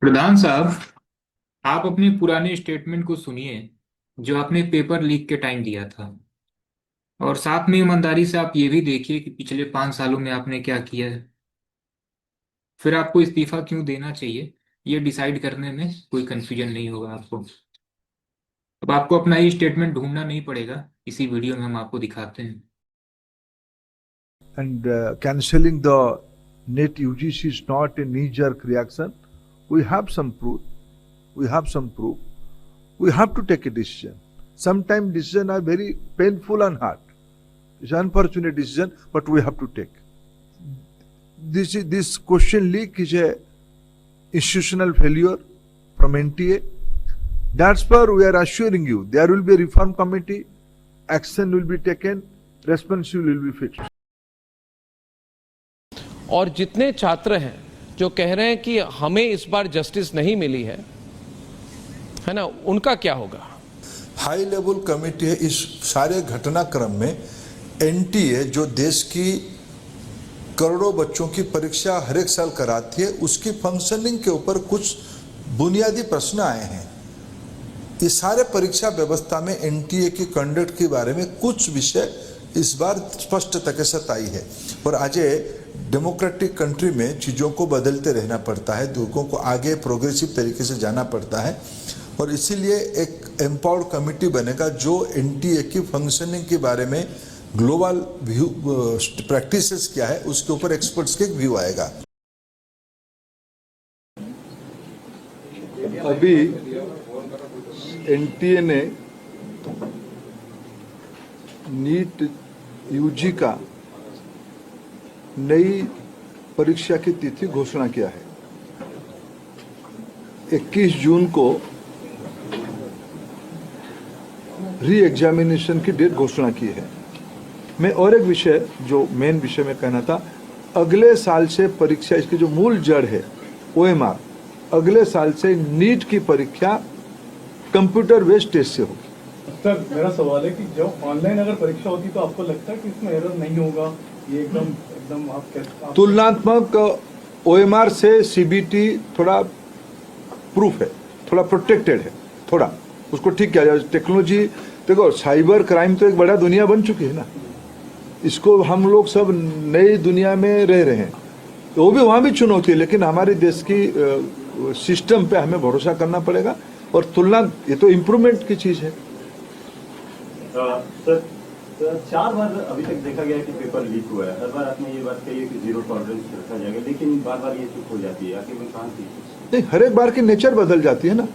प्रधान साहब, आप अपने पुराने स्टेटमेंट को सुनिए जो आपने पेपर लीक के टाइम दिया था। और साथ में ईमानदारी से आप ये भी देखिए कि पिछले 5 सालों में आपने क्या किया है। फिर आपको इस्तीफा क्यों देना चाहिए, ये डिसाइड करने में कोई कंफ्यूजन नहीं होगा आपको। अब आपको अपना ही स्टेटमेंट ढूंढना नहीं पड़ेगा, इसी वीडियो में हम आपको दिखाते हैं। And cancelling the net UGC is not a knee-jerk reaction. We have some proof. We have some proof. We have to take a decision. Sometimes decisions are very painful and hard. It's an unfortunate decision, but we have to take. This question leak is a institutional failure from NTA. That's why we are assuring you there will be a reform committee, action will be taken, responsibility will be fixed. और जितने छात्र हैं जो कह रहे हैं कि हमें इस बार जस्टिस नहीं मिली है ना, उनका क्या होगा? हाई लेवल कमेटी है। इस सारे घटनाक्रम में एनटीए जो देश की करोड़ों बच्चों की परीक्षा हर एक साल कराती है, उसकी फंक्शनिंग के ऊपर कुछ बुनियादी प्रश्न आए हैं। इस सारे परीक्षा व्यवस्था में एनटीए की कंडक्ट के बारे में कुछ विषय इस बार स्पष्टता के साथ आई है। और आज डेमोक्रेटिक कंट्री में चीज़ों को बदलते रहना पड़ता है, लोगों को आगे प्रोग्रेसिव तरीके से जाना पड़ता है। और इसीलिए एक एम्पावर्ड कमेटी बनेगा जो एनटीए की फंक्शनिंग के बारे में ग्लोबल व्यू, प्रैक्टिसेस क्या है, उसके ऊपर एक्सपर्ट्स के व्यू आएगा। अभी एनटीए ने नीट यूजी का नई परीक्षा की तिथि घोषणा किया है। 21 जून को री एग्जामिनेशन की डेट घोषणा की है। मैं और एक विषय जो मेन विषय में कहना था, अगले साल से परीक्षा, इसकी जो मूल जड़ है ओएमआर, अगले साल से नीट की परीक्षा कंप्यूटर बेस्ड टेस्ट से होगी। सर, मेरा सवाल है कि जब ऑनलाइन अगर परीक्षा होती तो आपको लगता है कि इसमें एरर नहीं होगा? ये एकदम एकदम आप कैसे तुलनात्मक ओएमआर से सीबीटी थोड़ा प्रूफ है, थोड़ा प्रोटेक्टेड है, थोड़ा उसको ठीक किया जाए। टेक्नोलॉजी देखो, साइबर क्राइम तो एक बड़ा दुनिया बन चुकी है ना, इसको हम लोग सब नई दुनिया में रह रहे हैं, तो वो भी वहाँ भी चुनौती है। लेकिन हमारे देश की सिस्टम पे हमें भरोसा करना पड़ेगा। और तुलना, ये तो इम्प्रूवमेंट की चीज़ है। सर, 4 बार अभी तक देखा गया कि पेपर लीक हुआ है। हर बार आपने ये बात कही है कि जीरो टॉलरेंस रखा जाएगा, लेकिन बार बार ये चूक हो जाती है। आखिर में कहाँ थी? नहीं, हर एक बार की नेचर बदल जाती है ना।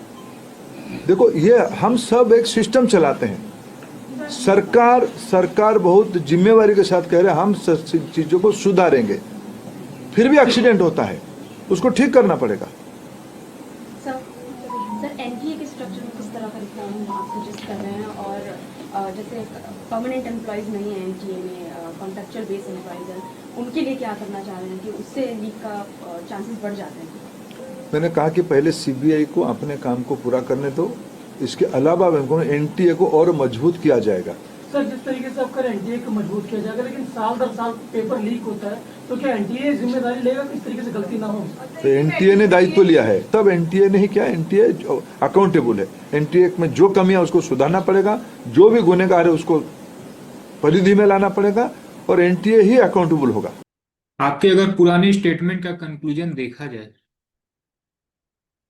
देखो, ये हम सब एक सिस्टम चलाते हैं। सरकार बहुत जिम्मेवारी के साथ कह रहे हैं हम चीज़ों को सुधारेंगे, फिर भी एक्सीडेंट होता है, उसको ठीक करना पड़ेगा। सर एनटीए के स्ट्रक्चर में किस तरह का रिफॉर्म आप सजेस्ट कर रहे हैं? और जैसे परमानेंट एम्प्लॉयज़ नहीं है एनटीए में, कॉन्ट्रैक्चुअल बेस एम्प्लॉयज़ हैं, उनके लिए क्या करना चाह रहे हैं कि उससे लीक का चांसेस बढ़ जाते हैं? मैंने कहा कि पहले सीबीआई को अपने काम को पूरा करने दो, इसके अलावा एनटीए को और मजबूत किया जाएगा। सर, जिस तरीके से आपका एनटीए को मजबूत किया जाएगा, लेकिन साल दर साल पेपर लीक होता है, तो क्या एनटीए जिम्मेदारी लेगा कि इस तरीके से गलती ना हो? तो एनटीए ने दायित्व लिया है, तब एनटीए ने ही किया। एनटीए अकाउंटेबल है। एनटीए में जो कमियां उसको सुधारना पड़ेगा, जो भी गुनहगार है उसको परिधि में लाना पड़ेगा, और एनटीए ही अकाउंटेबल होगा। आपके अगर पुराने स्टेटमेंट का कंक्लूजन देखा जाए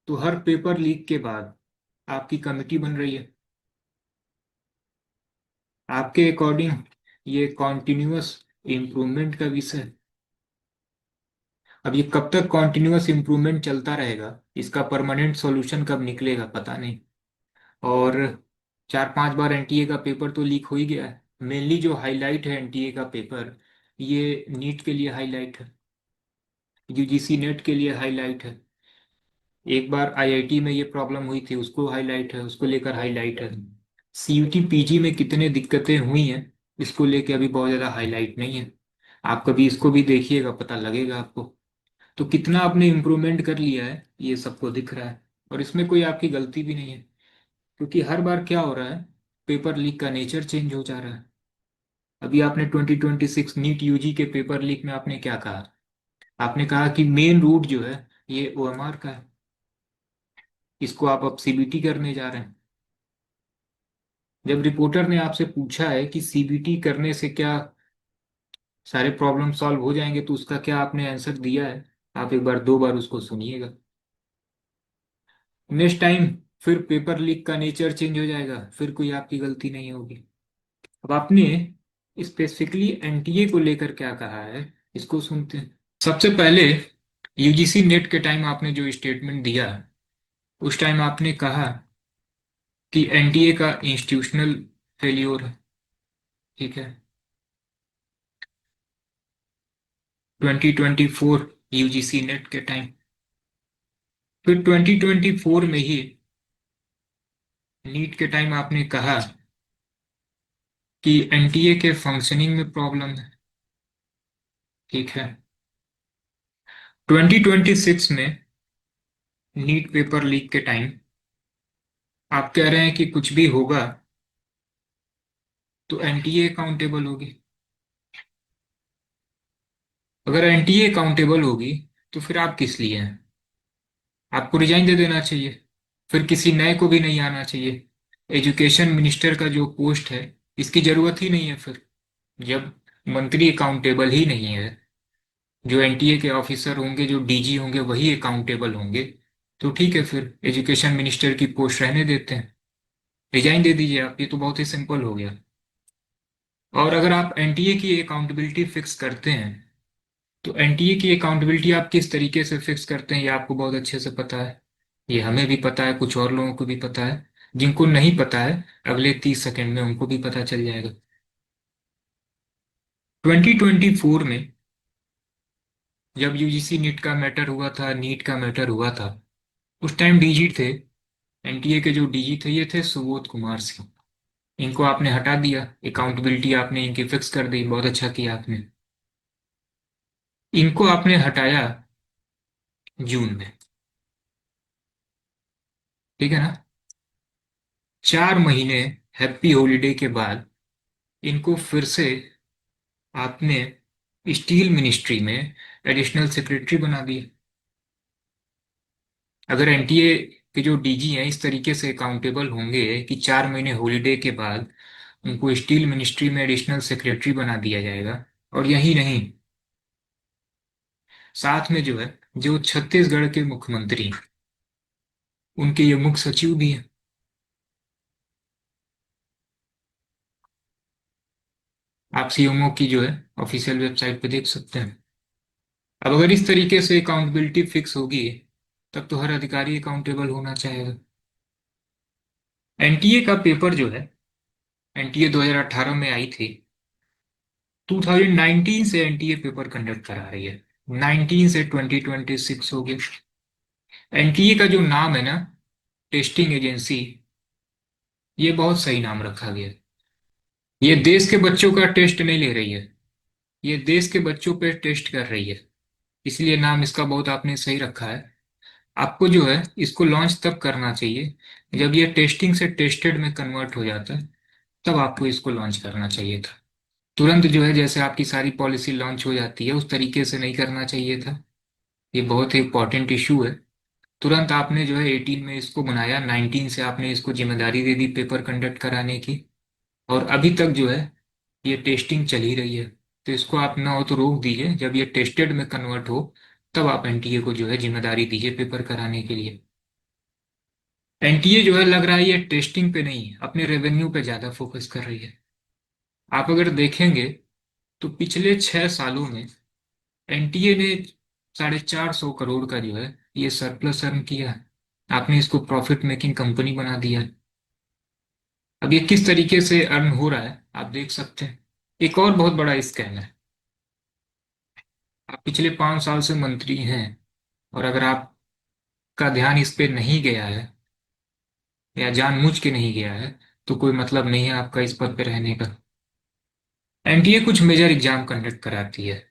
तो हर पेपर लीक के बाद आपकी कमेटी बन रही है। आपके अकॉर्डिंग ये कॉन्टिन्यूअस इम्प्रूवमेंट का विषय है। अब ये कब तक कॉन्टिन्यूअस इम्प्रूवमेंट चलता रहेगा, इसका परमानेंट सॉल्यूशन कब निकलेगा पता नहीं। और 4-5 बार एनटीए का पेपर तो लीक हो ही गया है। मेनली जो हाईलाइट है एनटीए का पेपर, ये नीट के लिए हाईलाइट है, यूजीसी नेट के लिए हाईलाइट है। एक बार आईआईटी में ये प्रॉब्लम हुई थी, उसको हाईलाइट है, उसको लेकर हाईलाइट है। सीयूटी पीजी में कितने दिक्कतें हुई हैं, इसको लेकर अभी बहुत ज़्यादा हाईलाइट नहीं है। आप कभी इसको भी देखिएगा, पता लगेगा आपको। तो कितना आपने इम्प्रूवमेंट कर लिया है ये सबको दिख रहा है, और इसमें कोई आपकी गलती भी नहीं है। क्योंकि हर बार क्या हो रहा है, पेपर लीक का नेचर चेंज हो जा रहा है। अभी आपने 2026 नीट यूजी के पेपर लीक में आपने क्या कहा? आपने कहा कि मेन रूट जो है ये ओएमआर का है। इसको आप अब सीबीटी करने जा रहे हैं। जब रिपोर्टर ने आपसे पूछा है कि सीबीटी करने से क्या सारे प्रॉब्लम सॉल्व हो जाएंगे, तो उसका क्या आपने आंसर दिया है, आप एक बार 2 बार उसको सुनिएगा। नेक्स्ट टाइम फिर पेपर लीक का नेचर चेंज हो जाएगा, फिर कोई आपकी गलती नहीं होगी। अब आपने स्पेसिफिकली एनटीए को लेकर क्या कहा है, इसको सुनते हैं। सबसे पहले यूजीसी नेट के टाइम आपने जो स्टेटमेंट दिया, उस टाइम आपने कहा कि एनटीए का इंस्टीट्यूशनल फेल्योर है, ठीक है। 2024 यूजीसी नेट के टाइम, फिर 2024 में ही नीट के टाइम आपने कहा कि एनटीए के फंक्शनिंग में प्रॉब्लम है, ठीक है। 2026 में नीट पेपर लीक के टाइम आप कह रहे हैं कि कुछ भी होगा तो एनटीए अकाउंटेबल होगी। अगर एनटीए अकाउंटेबल होगी तो फिर आप किस लिए हैं? आपको रिजाइन दे देना चाहिए, फिर किसी नए को भी नहीं आना चाहिए। एजुकेशन मिनिस्टर का जो पोस्ट है, इसकी जरूरत ही नहीं है फिर। जब मंत्री अकाउंटेबल ही नहीं है, जो एनटीए के ऑफिसर होंगे, जो डीजी होंगे, वही अकाउंटेबल होंगे, तो ठीक है, फिर एजुकेशन मिनिस्टर की पोस्ट रहने देते हैं, रिजाइन दे दीजिए आप। ये तो बहुत ही सिंपल हो गया। और अगर आप एनटीए की अकाउंटेबिलिटी फिक्स करते हैं, तो एनटीए की अकाउंटेबिलिटी आप किस तरीके से फिक्स करते हैं, ये आपको बहुत अच्छे से पता है। ये हमें भी पता है, कुछ और लोगों को भी पता है। जिनको नहीं पता है, अगले 30 सेकंड में उनको भी पता चल जाएगा। 2024 में जब यूजीसी नीट का मैटर हुआ था, नीट का मैटर हुआ था, उस टाइम डीजी थे, एनटीए के जो डीजी थे, ये थे सुबोध कुमार सिंह। इनको आपने हटा दिया, अकाउंटेबिलिटी आपने इनकी फिक्स कर दी, बहुत अच्छा किया आपने। इनको आपने हटाया जून में, ठीक है ना। 4 महीने हैप्पी हॉलीडे के बाद इनको फिर से आपने स्टील मिनिस्ट्री में एडिशनल सेक्रेटरी बना दिया। अगर एनटीए के जो डीजी हैं इस तरीके से अकाउंटेबल होंगे कि 4 महीने हॉलीडे के बाद उनको स्टील मिनिस्ट्री में एडिशनल सेक्रेटरी बना दिया जाएगा, और यही नहीं, साथ में जो है, जो छत्तीसगढ़ के मुख्यमंत्री हैं, उनके ये मुख्य सचिव भी हैं। आप सीएमओ की जो है ऑफिशियल वेबसाइट पे देख सकते हैं। अब अगर इस तरीके से अकाउंटेबिलिटी फिक्स होगी, तब तो हर अधिकारी अकाउंटेबल होना चाहेगा। एनटीए का पेपर जो है, एनटीए 2018 में आई थी, 2019 से एनटीए पेपर कंडक्ट करा रही है, 19 से 2026 हो गया। एनटीए का जो नाम है ना, टेस्टिंग एजेंसी, ये बहुत सही नाम रखा गया है। ये देश के बच्चों का टेस्ट नहीं ले रही है, ये देश के बच्चों पे टेस्ट कर रही है, इसलिए नाम इसका बहुत आपने सही रखा है। आपको जो है इसको लॉन्च तब करना चाहिए जब ये टेस्टिंग से टेस्टेड में कन्वर्ट हो जाता है, तब आपको इसको लॉन्च करना चाहिए था। तुरंत जो है जैसे आपकी सारी पॉलिसी लॉन्च हो जाती है, उस तरीके से नहीं करना चाहिए था। ये बहुत ही इंपॉर्टेंट इशू है। तुरंत आपने जो है 18 में इसको बनाया, 19 से आपने इसको जिम्मेदारी दे दी पेपर कंडक्ट कराने की, और अभी तक जो है ये टेस्टिंग चल ही रही है। तो इसको आप ना हो तो रोक दीजिए, जब ये टेस्टेड में कन्वर्ट हो तब आप एनटीए को जो है जिम्मेदारी दीजिए पेपर कराने के लिए। एनटीए जो है लग रहा है ये टेस्टिंग पे नहीं, अपने रेवेन्यू पे ज्यादा फोकस कर रही है। आप अगर देखेंगे तो पिछले 6 सालों में एनटीए ने 450 करोड़ का जो है ये सरप्लस अर्न किया है। आपने इसको प्रॉफिट मेकिंग कंपनी बना दिया है। अब ये किस तरीके से अर्न हो रहा है आप देख सकते हैं। एक और बहुत बड़ा स्कैम है। आप पिछले 5 साल से मंत्री हैं, और अगर आपका ध्यान इस पे नहीं गया है या जानबूझ के नहीं गया है, तो कोई मतलब नहीं है आपका इस पद पे रहने का। एनटीए कुछ मेजर एग्जाम कंडक्ट कराती है,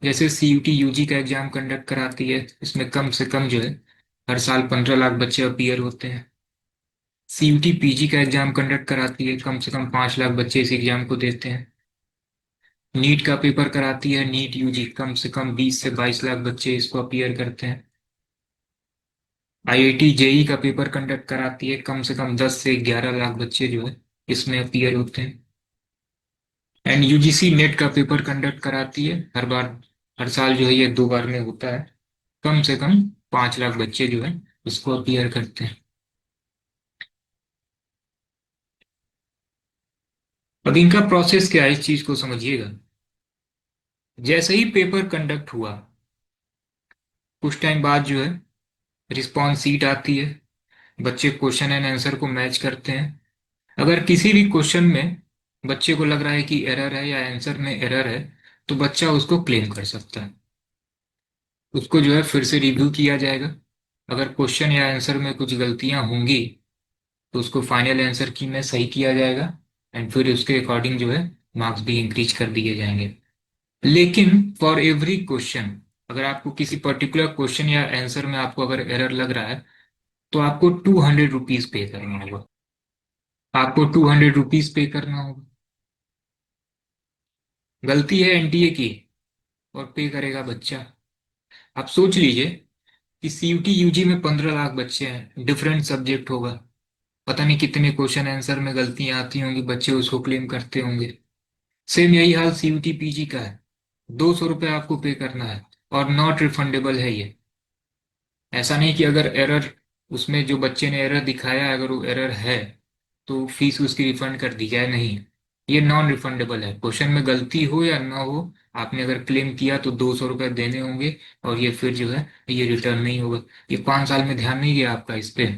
जैसे सीयूटी यूजी का एग्जाम कंडक्ट कराती है, इसमें कम से कम जो है हर साल 15 लाख बच्चे अपीयर होते हैं। सीयूटी पीजी का एग्जाम कंडक्ट कराती है, कम से कम 5 लाख बच्चे इस एग्जाम को देते हैं। नीट का पेपर कराती है, नीट यूजी, कम से कम 20 से 22 लाख बच्चे इसको अपीयर करते हैं। आईआईटी जेई का पेपर कंडक्ट कराती है, कम से कम 10 से 11 लाख बच्चे जो है इसमें अपीयर होते हैं। एंड यूजीसी नेट का पेपर कंडक्ट कराती है हर बार, हर साल जो है ये 2 बार में होता है। कम से कम 5 लाख बच्चे जो है इसको अपीयर करते हैं। अब इनका प्रोसेस क्या है इस चीज को समझिएगा। जैसे ही पेपर कंडक्ट हुआ, कुछ टाइम बाद जो है रिस्पॉन्स सीट आती है, बच्चे क्वेश्चन एंड आंसर को मैच करते हैं। अगर किसी भी क्वेश्चन में बच्चे को लग रहा है कि एरर है या आंसर में एरर है, तो बच्चा उसको क्लेम कर सकता है। उसको जो है फिर से रिव्यू किया जाएगा। अगर क्वेश्चन या आंसर में कुछ गलतियां होंगी तो उसको फाइनल आंसर की में सही किया जाएगा, एंड फिर उसके अकॉर्डिंग जो है मार्क्स भी इंक्रीज कर दिए जाएंगे। लेकिन फॉर एवरी क्वेश्चन, अगर आपको किसी पर्टिकुलर क्वेश्चन या आंसर में आपको अगर एरर लग रहा है, तो आपको 200 रुपीज पे करना होगा। आपको 200 रुपीज पे करना होगा। गलती है एनटीए की और पे करेगा बच्चा। आप सोच लीजिए कि सीयूटी यूजी में 15 लाख बच्चे हैं, डिफरेंट सब्जेक्ट होगा, पता नहीं कितने क्वेश्चन आंसर में गलतियां आती होंगी, बच्चे उसको क्लेम करते होंगे। सेम यही हाल सीयूटी पीजी का है। 200 रुपये आपको पे करना है और नॉट रिफंडेबल है ये। ऐसा नहीं कि अगर एरर, उसमें जो बच्चे ने एरर दिखाया है अगर वो एरर है तो फीस उसकी रिफंड कर दी जाए, नहीं। ये नॉन रिफंडेबल है, क्वेश्चन में गलती हो या ना हो, आपने अगर क्लेम किया तो 200 रुपये देने होंगे, और ये फिर जो है ये रिटर्न नहीं होगा। ये 5 साल में ध्यान नहीं गया आपका इस पे।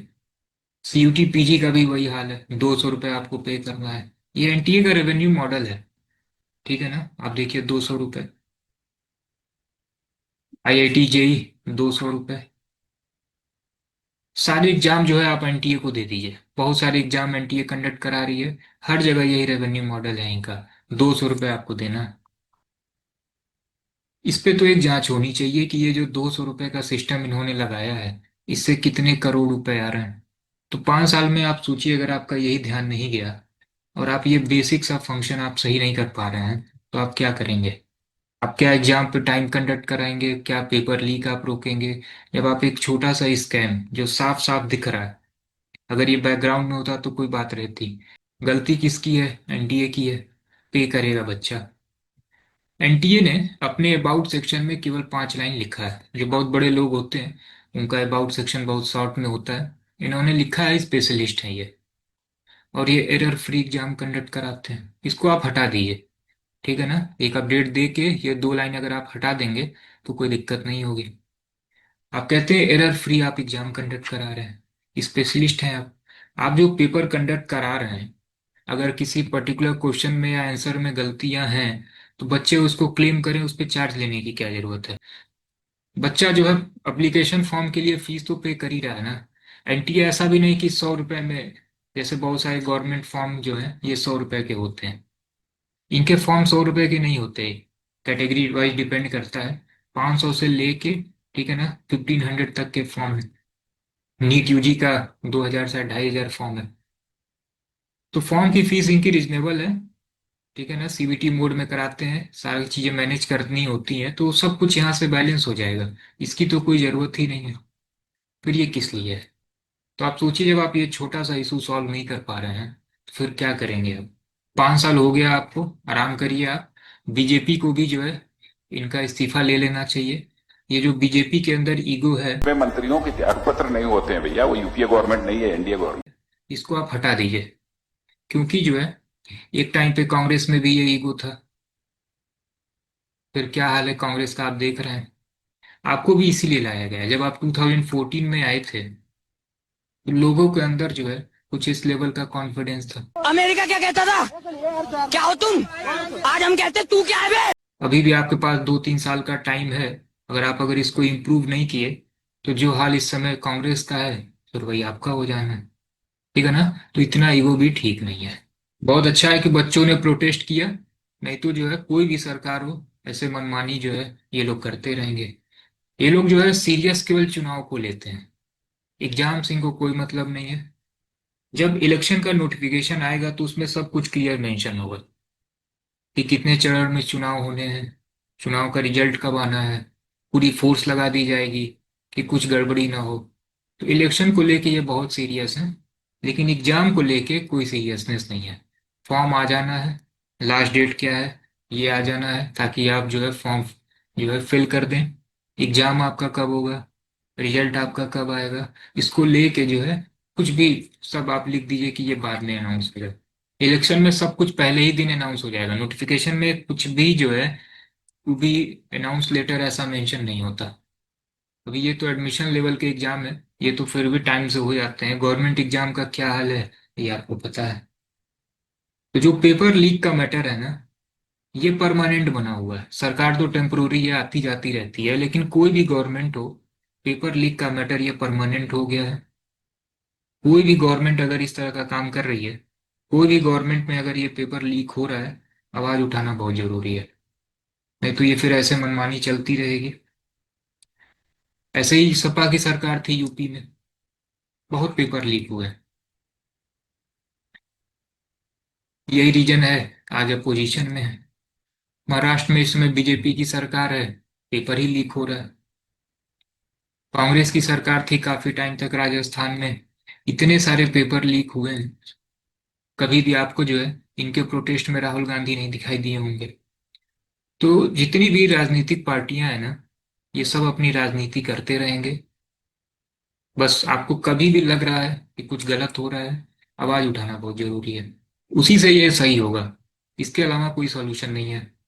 सीयूटी पीजी का भी वही हाल है, 200 रुपये आपको पे करना है। ये एनटीए का रेवेन्यू मॉडल है, ठीक है ना। आप देखिए 200 रुपये, आईआईटी जेई 200 रुपये। सारे एग्जाम जो है आप एनटीए को दे दीजिए, बहुत सारे एग्जाम एनटीए कंडक्ट करा रही है, हर जगह यही रेवेन्यू मॉडल है इनका। 200 रुपये आपको देना है। इस पे तो एक जांच होनी चाहिए कि ये जो 200 रुपये का सिस्टम इन्होंने लगाया है, इससे कितने करोड़ रुपए आ रहे हैं। तो 5 साल में आप सोचिए अगर आपका यही ध्यान नहीं गया और आप ये बेसिक सा फंक्शन आप सही नहीं कर पा रहे हैं, तो आप क्या करेंगे। आप क्या एग्जाम पे टाइम कंडक्ट कराएंगे, क्या पेपर लीक आप रोकेंगे, जब आप एक छोटा सा स्कैम जो साफ साफ दिख रहा है, अगर ये बैकग्राउंड में होता तो कोई बात रहती। गलती किसकी है, एनटीए की है, पे करेगा बच्चा। एनटीए ने अपने अबाउट सेक्शन में केवल 5 लाइन लिखा है। जो बहुत बड़े लोग होते हैं उनका अबाउट सेक्शन बहुत शॉर्ट में होता है। इन्होंने लिखा है स्पेशलिस्ट है ये, और ये एरर फ्री एग्जाम कंडक्ट कराते हैं। इसको आप हटा दीजिए, ठीक है ना। एक अपडेट दे के ये 2 लाइन अगर आप हटा देंगे तो कोई दिक्कत नहीं होगी। आप कहते हैं एरर फ्री आप एग्जाम कंडक्ट करा रहे हैं, स्पेशलिस्ट हैं आप जो पेपर कंडक्ट करा रहे हैं, अगर किसी पर्टिकुलर क्वेश्चन में या आंसर में गलतियां हैं तो बच्चे उसको क्लेम करें, उस पर चार्ज लेने की क्या जरूरत है। बच्चा जो है एप्लीकेशन फॉर्म के लिए फीस तो पे कर ही रहा है ना। एनटीए ऐसा भी नहीं कि 100 रुपए में, जैसे बहुत सारे गवर्नमेंट फॉर्म जो है ये 100 रुपए के होते हैं। इनके फॉर्म 100 रुपए के नहीं होते, कैटेगरी वाइज डिपेंड करता है। 500 से लेके, ठीक है ना, 1500 तक के फॉर्म है। नीट यूजी का 2000 से 2500 फॉर्म है। तो फॉर्म की फीस इनकी रिजनेबल है, ठीक है ना। सीबीटी मोड में कराते हैं, सारी चीजें मैनेज करनी होती हैं, तो सब कुछ यहाँ से बैलेंस हो जाएगा। इसकी तो कोई जरूरत ही नहीं है, फिर ये किस लिए है। तो आप सोचिए जब आप ये छोटा सा इशू सॉल्व नहीं कर पा रहे हैं तो फिर क्या करेंगे अब। 5 साल हो गया आपको, आराम करिए आप। बीजेपी को भी जो है इनका इस्तीफा ले लेना चाहिए। ये जो बीजेपी के अंदर ईगो है, वे मंत्रियों के त्यागपत्र नहीं होते हैं भैया, वो यूपीए गवर्नमेंट नहीं है, एनडीए गवर्नमेंट। इसको आप हटा दीजिए। क्योंकि जो है एक टाइम पे कांग्रेस में भी ये ईगो था, फिर क्या हाल है कांग्रेस का आप देख रहे हैं। आपको भी इसीलिए लाया गया है। जब आप 2014 में आए थे तो लोगों के अंदर जो है कुछ इस लेवल का कॉन्फिडेंस था। अमेरिका क्या कहता था, क्या हो तुम, आज हम कहते तू क्या है बे। अभी भी आपके पास 2-3 साल का टाइम है। अगर इसको इम्प्रूव नहीं किए तो जो हाल इस समय कांग्रेस का है फिर वही आपका हो जाना है, ठीक है ना। तो इतना ईगो भी ठीक नहीं है। बहुत अच्छा है कि बच्चों ने प्रोटेस्ट किया, नहीं तो जो है कोई भी सरकार हो ऐसे मनमानी जो है ये लोग करते रहेंगे। ये लोग जो है सीरियस केवल चुनाव को लेते हैं, एग्जाम से इनको कोई मतलब नहीं है। जब इलेक्शन का नोटिफिकेशन आएगा तो उसमें सब कुछ क्लियर मेंशन होगा कि कितने चरण में चुनाव होने हैं, चुनाव का रिजल्ट कब आना है, पूरी फोर्स लगा दी जाएगी कि कुछ गड़बड़ी ना हो। तो इलेक्शन को लेके ये बहुत सीरियस है, लेकिन एग्जाम को लेके कोई सीरियसनेस नहीं है। फॉर्म आ जाना है, लास्ट डेट क्या है ये आ जाना है, ताकि आप जो है फॉर्म जो है फिल कर दें। एग्जाम आपका कब होगा, रिजल्ट आपका कब आएगा, इसको लेके जो है कुछ भी सब आप लिख दीजिए कि ये बाद में अनाउंस हो जाए। इलेक्शन में सब कुछ पहले ही दिन अनाउंस हो जाएगा, नोटिफिकेशन में कुछ भी जो है टू बी अनाउंस लेटर ऐसा मेंशन नहीं होता। अभी ये तो एडमिशन लेवल के एग्जाम है, ये तो फिर भी टाइम से हो जाते हैं। गवर्नमेंट एग्जाम का क्या हाल है ये आपको पता है। तो जो पेपर लीक का मैटर है ना, ये परमानेंट बना हुआ है। सरकार तो टेम्पोररी ये आती जाती रहती है, लेकिन कोई भी गवर्नमेंट हो, पेपर लीक का मैटर ये परमानेंट हो गया है। कोई भी गवर्नमेंट अगर इस तरह का काम कर रही है, कोई भी गवर्नमेंट में अगर ये पेपर लीक हो रहा है, आवाज उठाना बहुत जरूरी है। नहीं तो ये फिर ऐसे मनमानी चलती रहेगी। ऐसे ही सपा की सरकार थी यूपी में, बहुत पेपर लीक हुए। यही रीजन है आज अपोजिशन में है। महाराष्ट्र में इस समय बीजेपी की सरकार है, पेपर ही लीक हो रहा है। कांग्रेस की सरकार थी काफी टाइम तक राजस्थान में, इतने सारे पेपर लीक हुए हैं। कभी भी आपको जो है इनके प्रोटेस्ट में राहुल गांधी नहीं दिखाई दिए होंगे। तो जितनी भी राजनीतिक पार्टियां हैं ना, ये सब अपनी राजनीति करते रहेंगे। बस आपको कभी भी लग रहा है कि कुछ गलत हो रहा है, आवाज उठाना बहुत जरूरी है। उसी से ये सही होगा, इसके अलावा कोई सॉल्यूशन नहीं है।